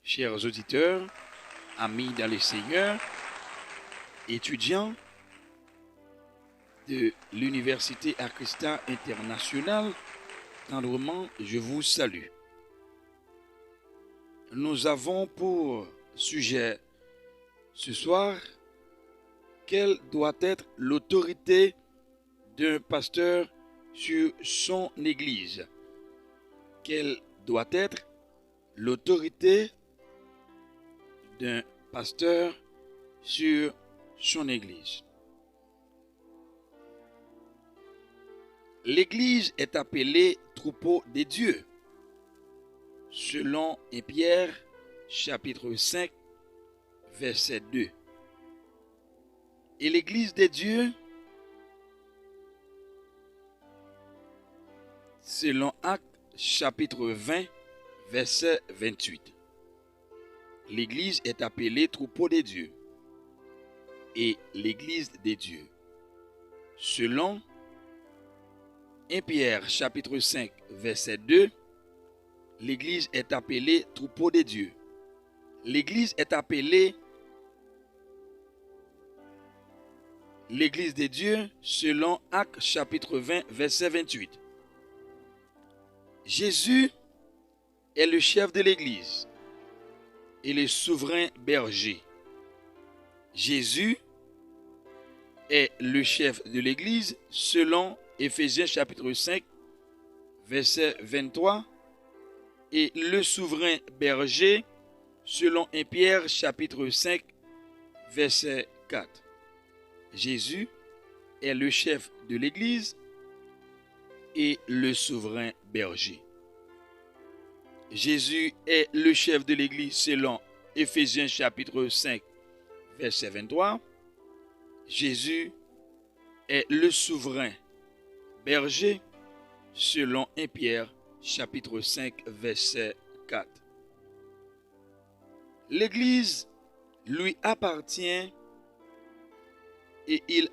Chers auditeurs, amis dans le Seigneur, étudiants de l'Université Akrista Internationale, tendrement, je vous salue. Nous avons pour sujet ce soir, quelle doit être l'autorité d'un pasteur sur son Église? Quelle doit être l'autorité d'un pasteur sur son Église? L'Église est appelée troupeau des dieux, selon 1 Pierre chapitre 5, verset 2. Et l'Église des dieux, selon Actes chapitre 20, verset 28. L'Église est appelée troupeau des dieux et l'Église des dieux, selon 1 Pierre chapitre 5, verset 2, l'Église est appelée troupeau des dieux. L'Église est appelée l'Église des dieux selon Actes chapitre 20, verset 28. Jésus est le chef de l'Église et le souverain berger. Jésus est le chef de l'Église selon Éphésiens chapitre 5, verset 23 et le souverain berger selon 1 Pierre chapitre 5, verset 4. Jésus est le chef de l'Église et le souverain berger. Jésus est le chef de l'Église selon Éphésiens chapitre 5, verset 23. Jésus est le souverain berger selon 1 Pierre chapitre 5, verset 4. L'Église lui appartient et il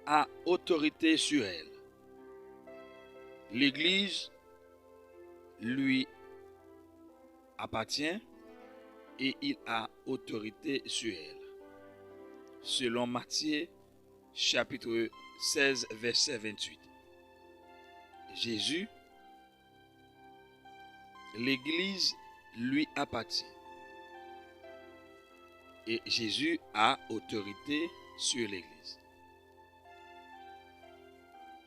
a autorité sur elle. L'Église lui appartient et il a autorité sur elle. Selon Matthieu chapitre 16, verset 28. Jésus, l'Église lui appartient. Et Jésus a autorité sur l'Église.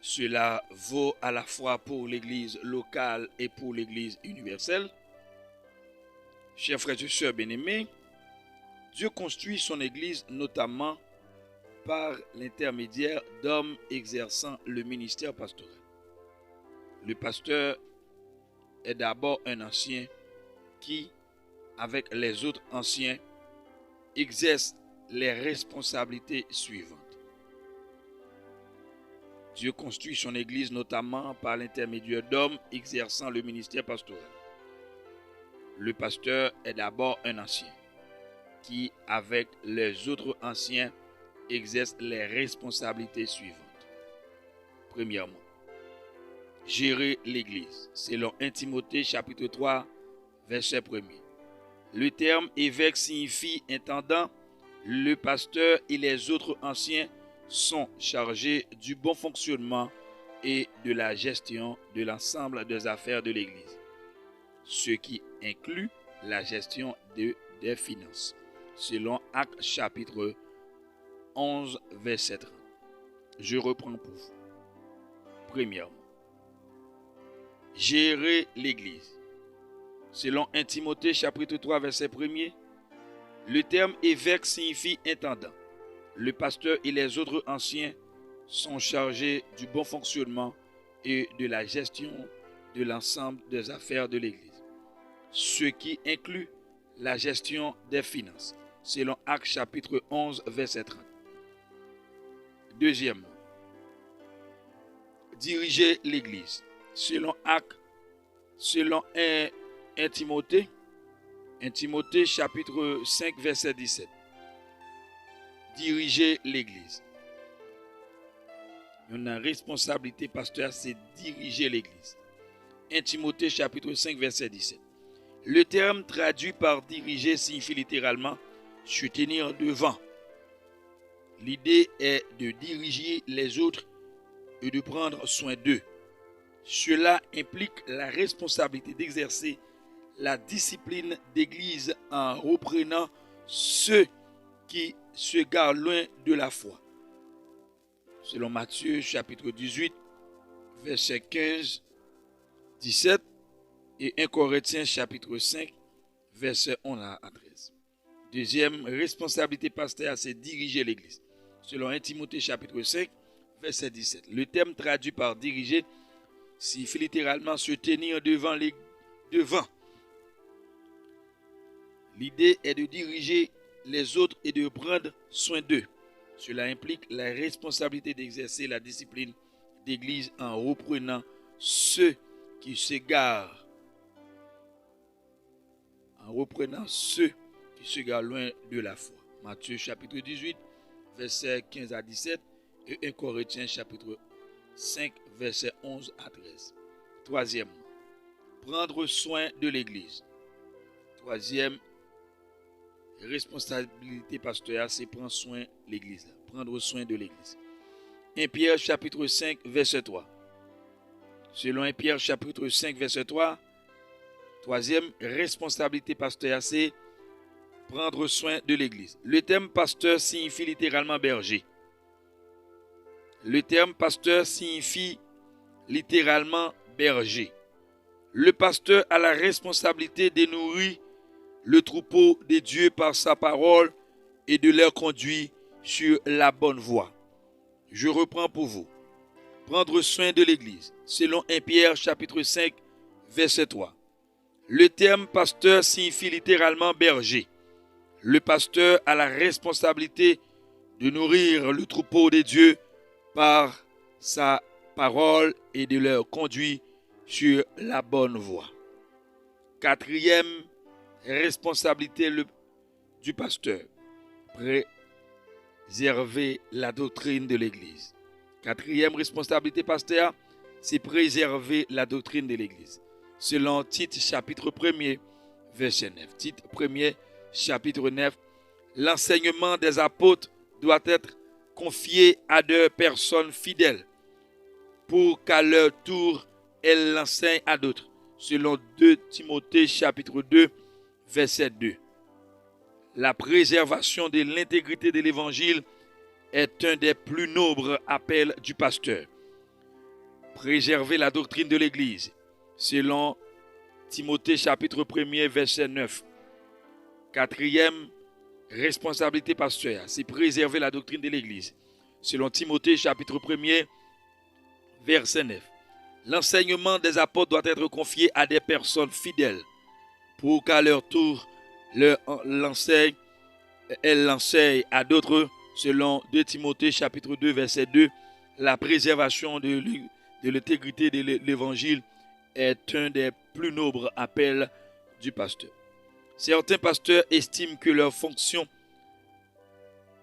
Cela vaut à la fois pour l'Église locale et pour l'Église universelle. Chers frères et sœurs bien-aimés, Dieu construit son Église notamment par l'intermédiaire d'hommes exerçant le ministère pastoral. Le pasteur est d'abord un ancien qui, avec les autres anciens, exerce les responsabilités suivantes. Dieu construit son Église notamment par l'intermédiaire d'hommes exerçant le ministère pastoral. Le pasteur est d'abord un ancien qui, avec les autres anciens, exerce les responsabilités suivantes. Premièrement, gérer l'Église, selon 1 Timothée chapitre 3, verset 1er. Le terme évêque signifie intendant. Le pasteur et les autres anciens sont chargés du bon fonctionnement et de la gestion de l'ensemble des affaires de l'Église, ce qui inclut la gestion des finances, selon Actes chapitre 11, verset 30. Je reprends pour vous. Premièrement, gérer l'Église. Selon 1 Timothée chapitre 3, verset 1er, le terme évêque signifie intendant. Le pasteur et les autres anciens sont chargés du bon fonctionnement et de la gestion de l'ensemble des affaires de l'Église, ce qui inclut la gestion des finances, selon Actes chapitre 11, verset 30. Deuxièmement, diriger l'Église. Selon 1 Timothée, 1 Timothée chapitre 5, verset 17. Diriger l'Église. Une responsabilité pastorale, c'est diriger l'Église. 1 Timothée chapitre 5, verset 17. Le terme traduit par diriger signifie littéralement se tenir devant. L'idée est de diriger les autres et de prendre soin d'eux. Cela implique la responsabilité d'exercer la discipline d'église en reprenant ceux qui se gardent loin de la foi. Selon Matthieu chapitre 18, versets 15, 17 et 1 Corinthiens chapitre 5, versets 11 à 13. Deuxième responsabilité pastorale, c'est diriger l'église. Selon 1 Timothée chapitre 5, verset 17. Le terme traduit par diriger signifie littéralement se tenir devant. L'idée est de diriger les autres et de prendre soin d'eux. Cela implique la responsabilité d'exercer la discipline d'église en reprenant ceux qui s'égarent. Loin de la foi. Matthieu chapitre 18, versets 15 à 17 et 1 Corinthiens chapitre 5, versets 11 à 13. Troisièmement, prendre soin de l'église. Troisième responsabilité pastorale, c'est prendre soin de l'église. Prendre soin de l'église. 1 Pierre chapitre 5, verset 3. Selon 1 Pierre chapitre 5, verset 3, troisième responsabilité pastorale, c'est prendre soin de l'église. Le terme pasteur signifie littéralement berger. Le terme pasteur signifie littéralement berger. Le pasteur a la responsabilité de nourrir le troupeau de Dieu par sa parole et de leur conduire sur la bonne voie. Je reprends pour vous. Prendre soin de l'église. Selon 1 Pierre chapitre 5, verset 3. Le terme pasteur signifie littéralement berger. Le pasteur a la responsabilité de nourrir le troupeau de Dieu par sa parole et de leur conduire sur la bonne voie. Quatrième responsabilité du pasteur, préserver la doctrine de l'Église. Quatrième responsabilité pasteur, c'est préserver la doctrine de l'Église. Selon Tite chapitre 1er, verset 9. Tite 1er, chapitre 9, l'enseignement des apôtres doit être confié à deux personnes fidèles pour qu'à leur tour, elles l'enseignent à d'autres. Selon 2 Timothée chapitre 2, verset 2. La préservation de l'intégrité de l'évangile est un des plus nobles appels du pasteur. Préserver la doctrine de l'Église. Selon Timothée chapitre 1er, verset 9. Quatrième responsabilité pastorale, c'est préserver la doctrine de l'Église. Selon Timothée chapitre 1er, verset 9. L'enseignement des apôtres doit être confié à des personnes fidèles pour qu'à leur tour, elles l'enseignent à d'autres. Selon 2 Timothée chapitre 2, verset 2, la préservation de l'intégrité de l'Évangile est un des plus nobles appels du pasteur. Certains pasteurs estiment que leur fonction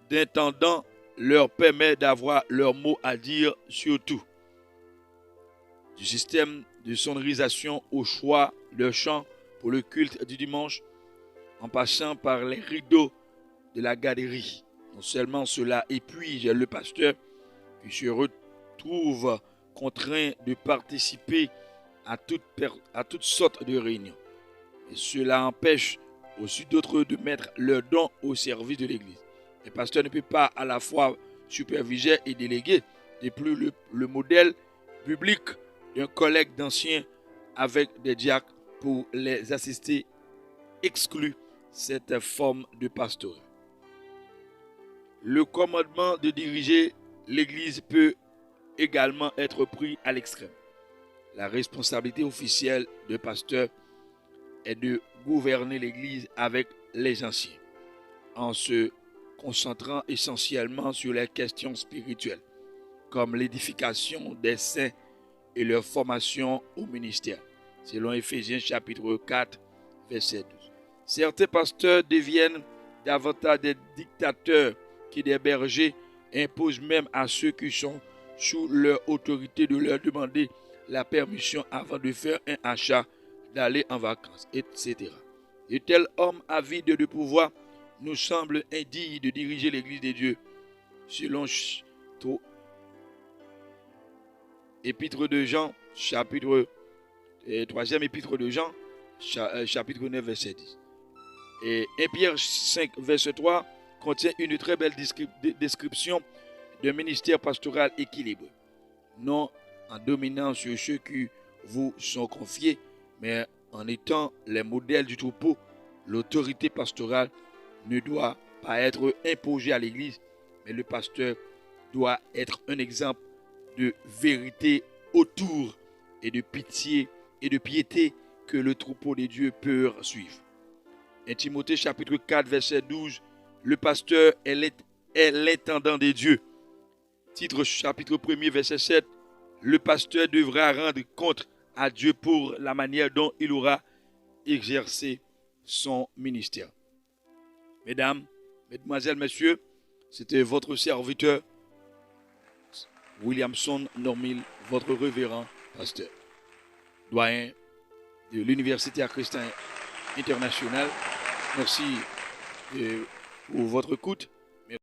d'intendant leur permet d'avoir leur mot à dire sur tout. Du système de sonorisation au choix de chants pour le culte du dimanche, en passant par les rideaux de la galerie. Non seulement cela épuise le pasteur qui se retrouve contraint de participer à toutes sortes de réunions. Et cela empêche aussi d'autres de mettre leurs dons au service de l'Église. Le pasteur ne peut pas à la fois superviser et déléguer. De plus, le modèle biblique d'un collègue d'anciens avec des diacres pour les assister exclut cette forme de pastorat. Le commandement de diriger l'Église peut également être pris à l'extrême. La responsabilité officielle de pasteur est de gouverner l'Église avec les anciens, en se concentrant essentiellement sur les questions spirituelles, comme l'édification des saints et leur formation au ministère, selon Éphésiens chapitre 4, verset 12. Certains pasteurs deviennent davantage des dictateurs que des bergers, imposent même à ceux qui sont sous leur autorité de leur demander la permission avant de faire un achat d'aller en vacances, etc. De tels hommes avides de pouvoir nous semblent indignes de diriger l'Église de Dieu. Selon Épître de Jean, chapitre 3e épître de Jean, chapitre 9, verset 10. Et 1 Pierre 5, verset 3 contient une très belle description d'un ministère pastoral équilibré. Non en dominant sur ceux qui vous sont confiés, mais en étant les modèles du troupeau. L'autorité pastorale ne doit pas être imposée à l'Église, mais le pasteur doit être un exemple de vérité autour et de pitié et de piété que le troupeau de Dieu peut suivre. 1 Timothée chapitre 4 verset 12, le pasteur est l'intendant de Dieu. Titre chapitre 1er verset 7, le pasteur devra rendre compte à Dieu pour la manière dont il aura exercé son ministère. Mesdames, mesdemoiselles, messieurs, c'était votre serviteur Williamson Normil, votre révérend pasteur, doyen de l'Université Christian International. Merci pour votre écoute.